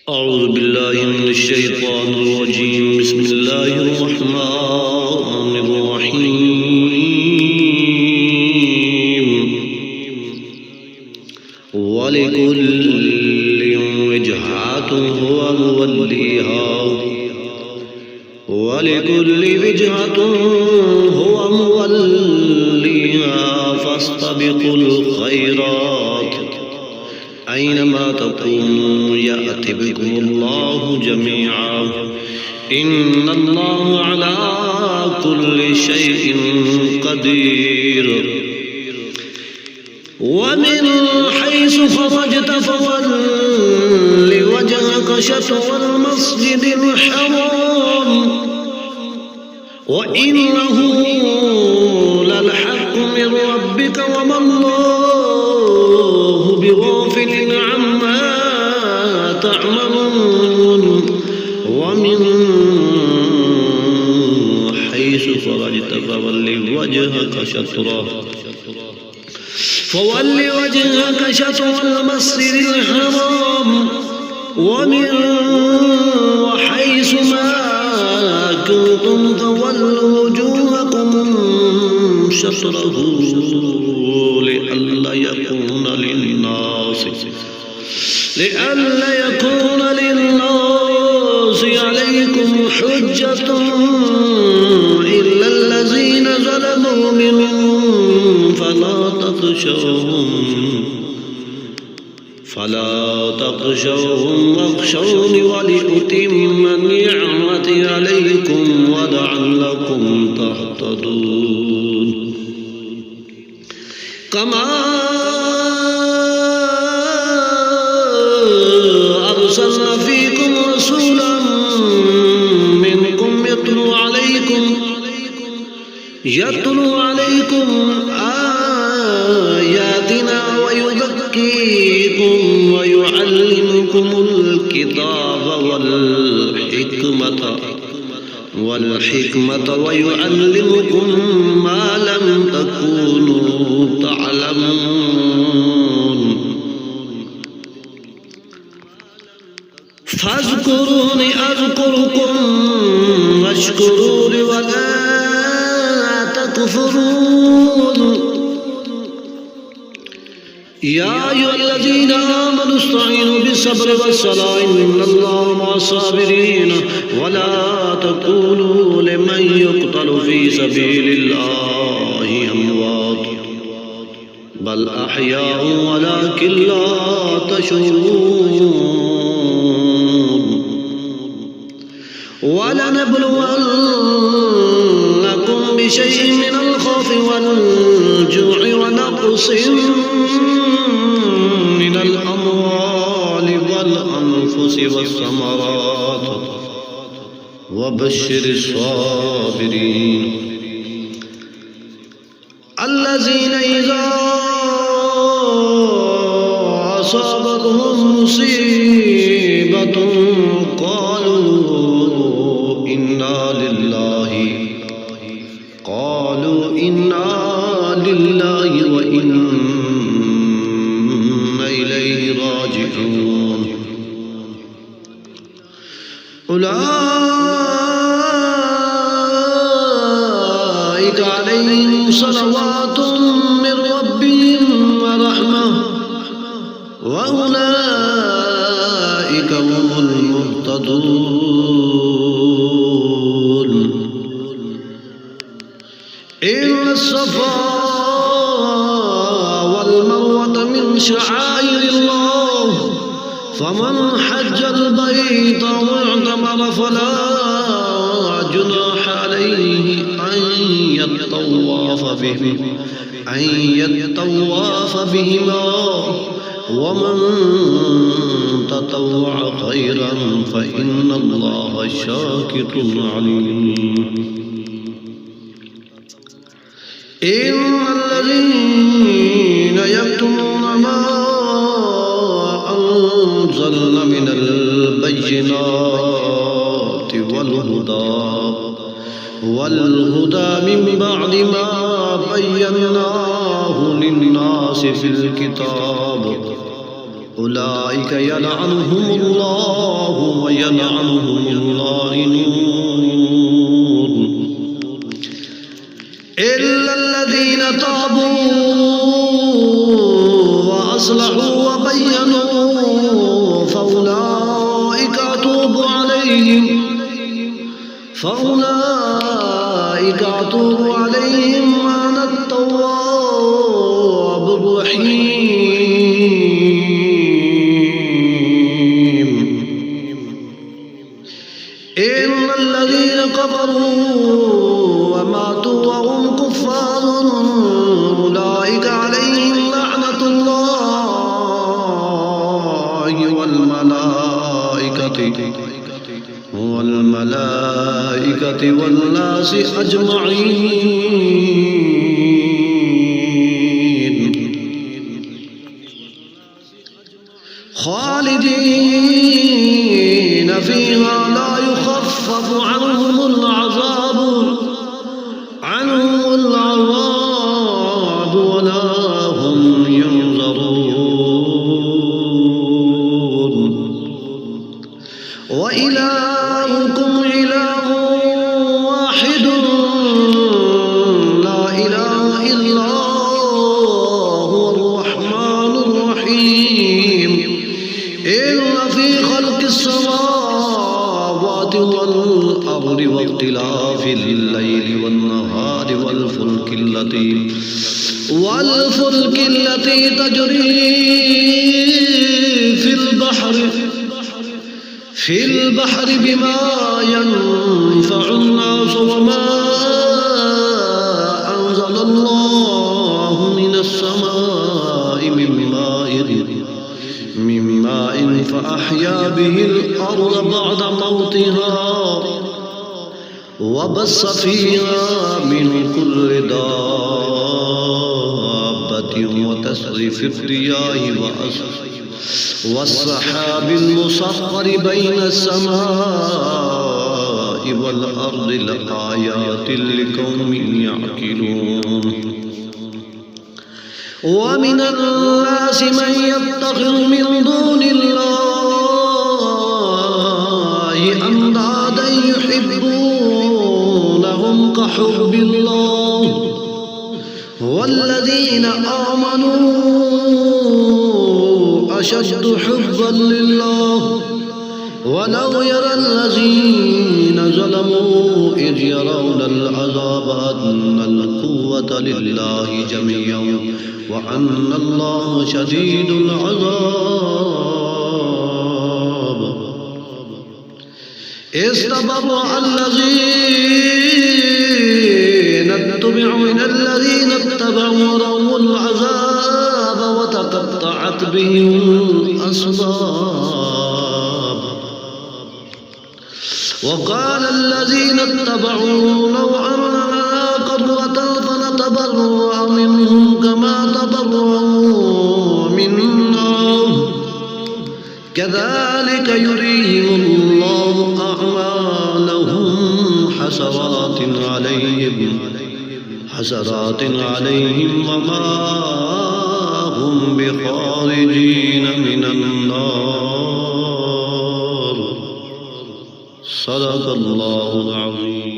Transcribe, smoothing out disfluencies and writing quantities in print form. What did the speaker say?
أعوذ بالله من الشيطان الرجيم بسم الله الرحمن الرحيم ولكل وجهة هو موليها فاستبقوا الخيرات أينما تكونوا يأت بكم الله جميعا إن الله على كل شيء قدير ومن حيث خرجت فول وجهك شطر المسجد الحرام وإنه للحق من ربك وما الله بغافل عما تعملون ومن حيث خرجت فول وجهك شطر المسجد الحرام ومن وحيث ما كنتم فولوا وجوهكم شطره لئلا يكون للناس عليكم حجة إلا الذين ظلموا منهم فلا تخشوهم واخشوني ولأتم نعمتي عليكم ولعلكم تهتدون كما أرسلنا فيكم رسولا منكم يتلو عليكم آياتنا ويزكيكم ويعلمكم الكتاب والحكمة ويعلمكم ما لم تكونوا تعلمون فاذكروني أذكركم واشكروا لي ولا تكفرون يا أيها الذين آمنوا استعينوا بالصبر والصلاة إن الله مع الصابرين ولا تقولوا لمن يقتل في سبيل الله أموات بل أحياء ولكن لا تشعرون ولنبلونكم بشيء من الخوف والجوع ونقص من الأموال والأنفس والثمرات وبشر الصابرين الذين إذا أصابتهم مصيبة قالوا إنا لله وإنا إليه راجعون أولئك عليهم صلوات من ربهم ورحمة وأولئك هم المهتدون إن الصفا والمروة من شعائر الله فمن حج البيت واعتمر فلا جناح عليه أن يطوف بهما ومن تطوع خيرا فإن الله شاكر عليم إن الذين يكتمون ما أنزلنا من البينات والهدى من بعد ما بيناه للناس في الكتاب أولئك يلعنهم الله فأولئك أتوب عليهم وأنا التواب الرحيم إن الذين كفروا وماتوا وهم كفار أولئك عليهم لعنة الله والملائكة والناس أجمعين خالدين فيها لا يخفف عنهم العذاب ولا هم ينظرون وإلهكم إله واحد لا إله إلا هو الرحمن الرحيم إن في خلق السماوات والأرض واختلاف الليل والنهار والفلك التي تجري في البحر بما ينفع الناس وما أنزل الله من السماء من ماء فأحيا به الأرض بعد موتها وبث فيها من كل دابة وتصريف الرياح والسحاب المسخر بين السماء والأرض لآيات لقوم يعقلون ومن الناس من يتخذ من دون الله أندادا يحبونهم كحب الله والذين آمنوا أشد حبا لله ولو يرى الذين ظلموا إذ يرون العذاب أن القوة لله جميعا وأن الله شديد العذاب استبرأ الذين اتبعوا من الذين اتبعوا ورأوا العذاب وتقطعت بهم الأسباب وقال الذين اتبعوا لو أن لنا قرة فنتبرأ منهم كما تبرأوا منا كذلك يريهم الله أعمالهم حسرات عليهم وما هم بخارجين من النار صدق الله العظيم.